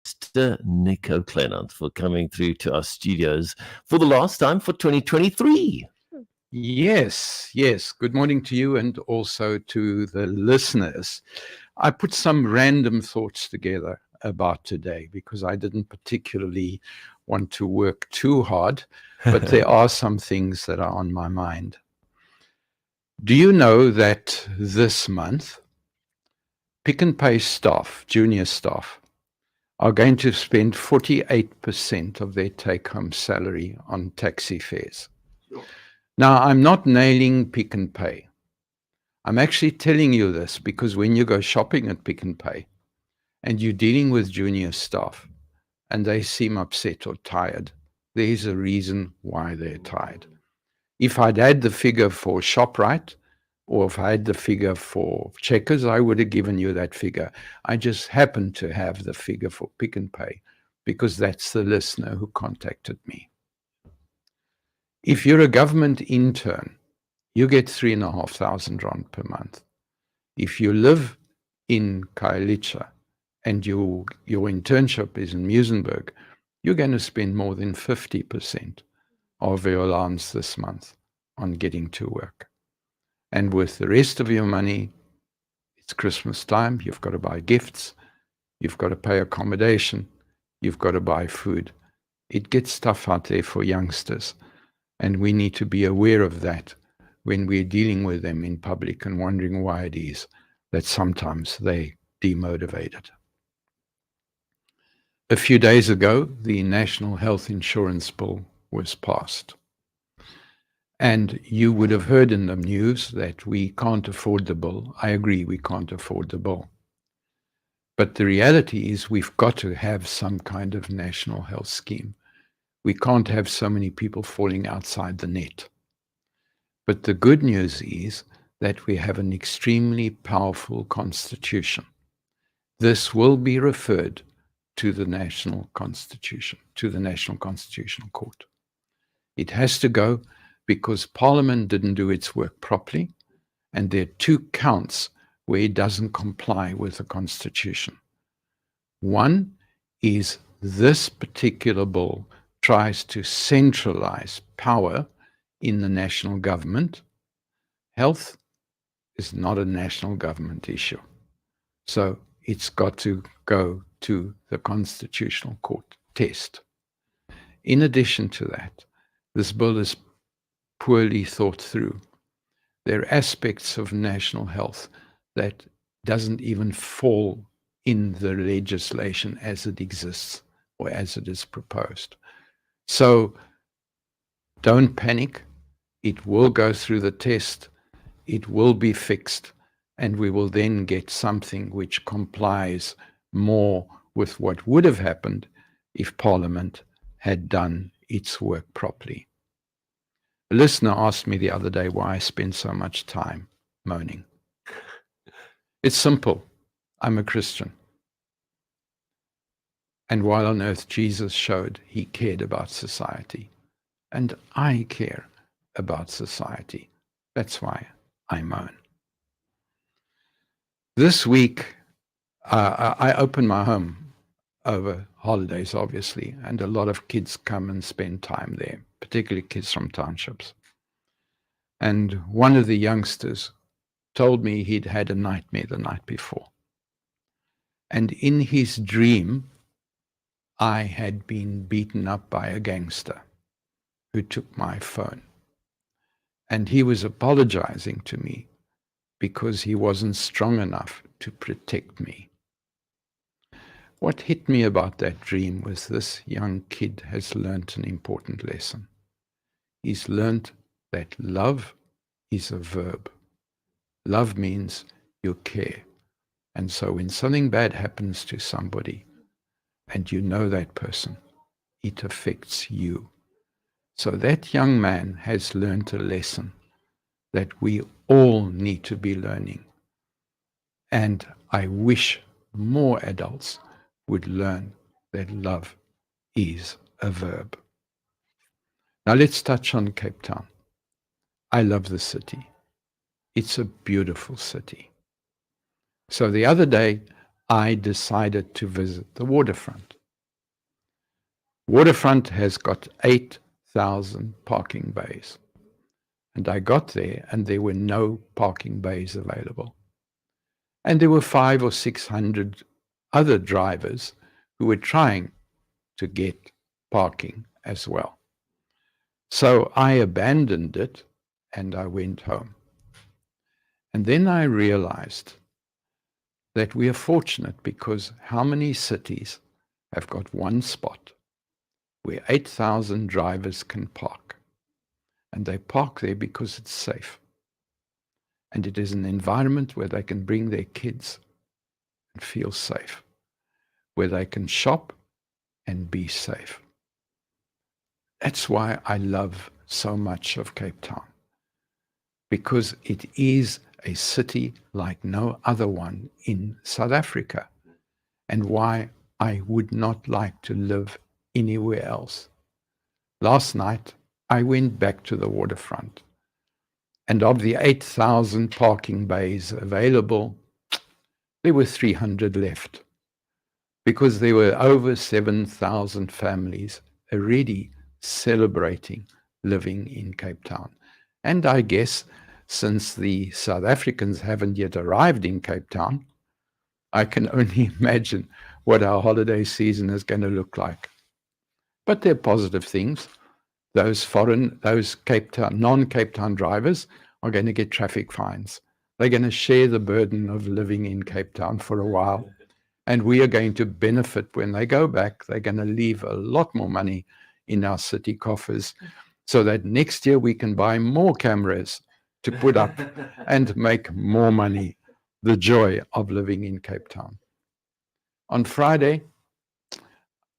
Mr. Nico Kleynhans for coming through to our studios for the last time for 2023. Yes. Good morning to you and also to the listeners. I put some random thoughts together about today because I didn't particularly want to work too hard, but there are some things that are on my mind. Do you know that this month, Pick n Pay staff, junior staff, are going to spend 48% of their take-home salary on taxi fares? Sure. Now, I'm not nailing Pick n Pay. I'm actually telling you this because when you go shopping at Pick n Pay and you're dealing with junior staff and they seem upset or tired, there's a reason why they're tired. If I'd had the figure for ShopRite, or if I had the figure for Checkers, I would have given you that figure. I just happen to have the figure for Pick n Pay because that's the listener who contacted me. If you're a government intern, you get 3,500 rand per month. If you live in Khayelitsha and your internship is in Muizenberg, you're going to spend more than 50% of your allowance this month on getting to work. And with the rest of your money, it's Christmas time, you've got to buy gifts, you've got to pay accommodation, you've got to buy food. It gets tough out there for youngsters, and we need to be aware of that when we're dealing with them in public and wondering why it is that sometimes they demotivated. A few days ago, the National Health Insurance Bill was passed. And you would have heard in the news that we can't afford the bill. I agree, we can't afford the bill. But the reality is we've got to have some kind of national health scheme. We can't have so many people falling outside the net. But the good news is that we have an extremely powerful constitution. This will be referred to the National Constitution, to the National Constitutional Court. It has to go because Parliament didn't do its work properly, and there are two counts where it doesn't comply with the Constitution. One is this particular bill tries to centralize power in the national government. Health is not a national government issue. So it's got to go to the Constitutional Court test. In addition to that, this bill is poorly thought through. There are aspects of national health that doesn't even fall in the legislation as it exists or as it is proposed. So don't panic. It will go through the test. It will be fixed, and we will then get something which complies more with what would have happened if Parliament had done its work properly. A listener asked me the other day why I spend so much time moaning. It's simple. I'm a Christian. And while on earth Jesus showed he cared about society, and I care about society. That's why I moan. This week, I open my home over holidays, obviously, and a lot of kids come and spend time there, particularly kids from townships. And one of the youngsters told me he'd had a nightmare the night before. And in his dream, I had been beaten up by a gangster who took my phone. And he was apologizing to me because he wasn't strong enough to protect me. What hit me about that dream was this young kid has learnt an important lesson. He's learnt that love is a verb. Love means you care. And so when something bad happens to somebody and you know that person, it affects you. So that young man has learnt a lesson that we all need to be learning. And I wish more adults would learn that love is a verb. Now let's touch on Cape Town. I love the city. It's a beautiful city. So the other day, I decided to visit the waterfront. Waterfront has got 8,000 parking bays. And I got there and there were no parking bays available. And there were 500 or 600 other drivers who were trying to get parking as well. So I abandoned it and I went home. And then I realized that we are fortunate, because how many cities have got one spot where 8,000 drivers can park? And they park there because it's safe. And it is an environment where they can bring their kids and feel safe, where they can shop and be safe. That's why I love so much of Cape Town, because it is a city like no other one in South Africa, and why I would not like to live anywhere else. Last night, I went back to the waterfront, and of the 8,000 parking bays available, there were 300 left, because there were over 7,000 families already celebrating living in Cape Town. And I guess since the South Africans haven't yet arrived in Cape Town, I can only imagine what our holiday season is going to look like. But they're positive things. Those Cape Town, non-Cape Town drivers are going to get traffic fines. They're going to share the burden of living in Cape Town for a while. And we are going to benefit when they go back. They're going to leave a lot more money in our city coffers, so that next year we can buy more cameras to put up and make more money. The joy of living in Cape Town. On Friday,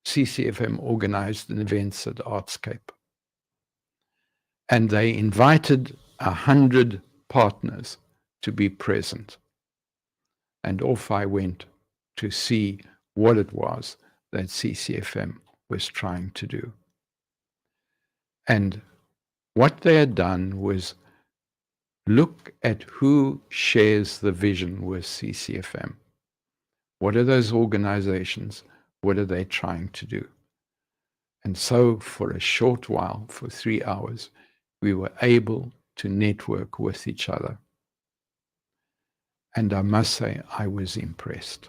CCFm organized an event at Artscape. And they invited 100 partners to be present. And off I went to see what it was that CCFM was trying to do. And what they had done was look at who shares the vision with CCFM. What are those organizations? What are they trying to do? And so for a short while, for 3 hours, we were able to network with each other. And I must say, I was impressed.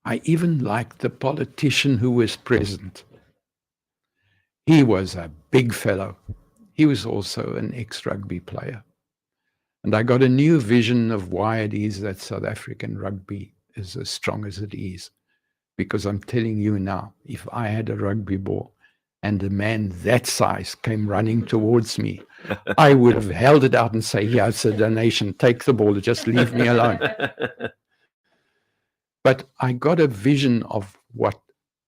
I even liked the politician who was present. He was a big fellow. He was also an ex-rugby player. And I got a new vision of why it is that South African rugby is as strong as it is. Because I'm telling you now, if I had a rugby ball and a man that size came running towards me, I would have held it out and say, yeah, it's a donation, take the ball, just leave me alone. But I got a vision of what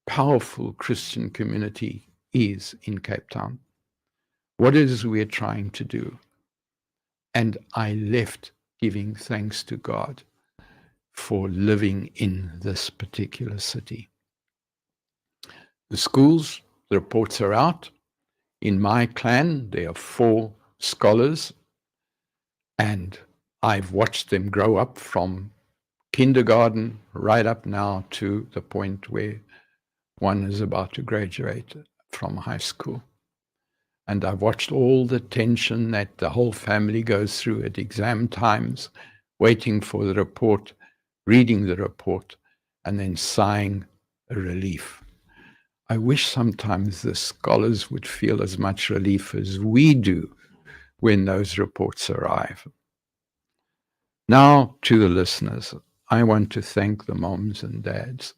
powerful Christian community is in Cape Town, what it is we're trying to do. And I left giving thanks to God for living in this particular city. The schools, the reports are out. In my clan, there are 4 scholars, and I've watched them grow up from kindergarten right up now to the point where one is about to graduate from high school. And I've watched all the tension that the whole family goes through at exam times, waiting for the report, reading the report, and then sighing a relief. I wish sometimes the scholars would feel as much relief as we do when those reports arrive. Now, to the listeners, I want to thank the moms and dads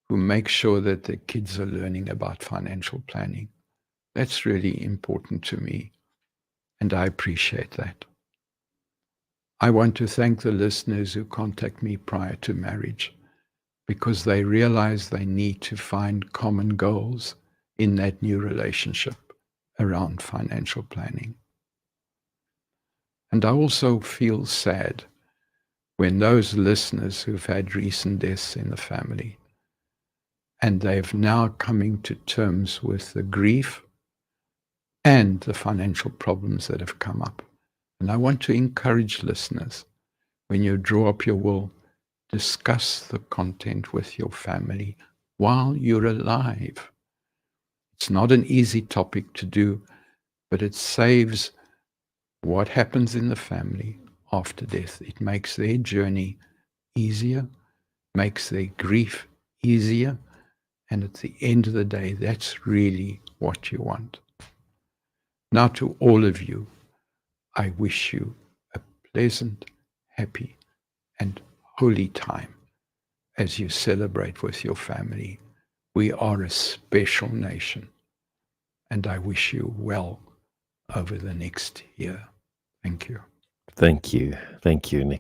who make sure that their kids are learning about financial planning. That's really important to me, and I appreciate that. I want to thank the listeners who contact me prior to marriage, because they realize they need to find common goals in that new relationship around financial planning. And I also feel sad when those listeners who've had recent deaths in the family, and they've now coming to terms with the grief and the financial problems that have come up. And I want to encourage listeners, when you draw up your will, discuss the content with your family while you're alive. It's not an easy topic to do, but it saves what happens in the family after death. It makes their journey easier, makes their grief easier, and at the end of the day, that's really what you want. Now, to all of you, I wish you a pleasant, happy, and holy time as you celebrate with your family. We are a special nation, and I wish you well over the next year. Thank you. Thank you, Nico.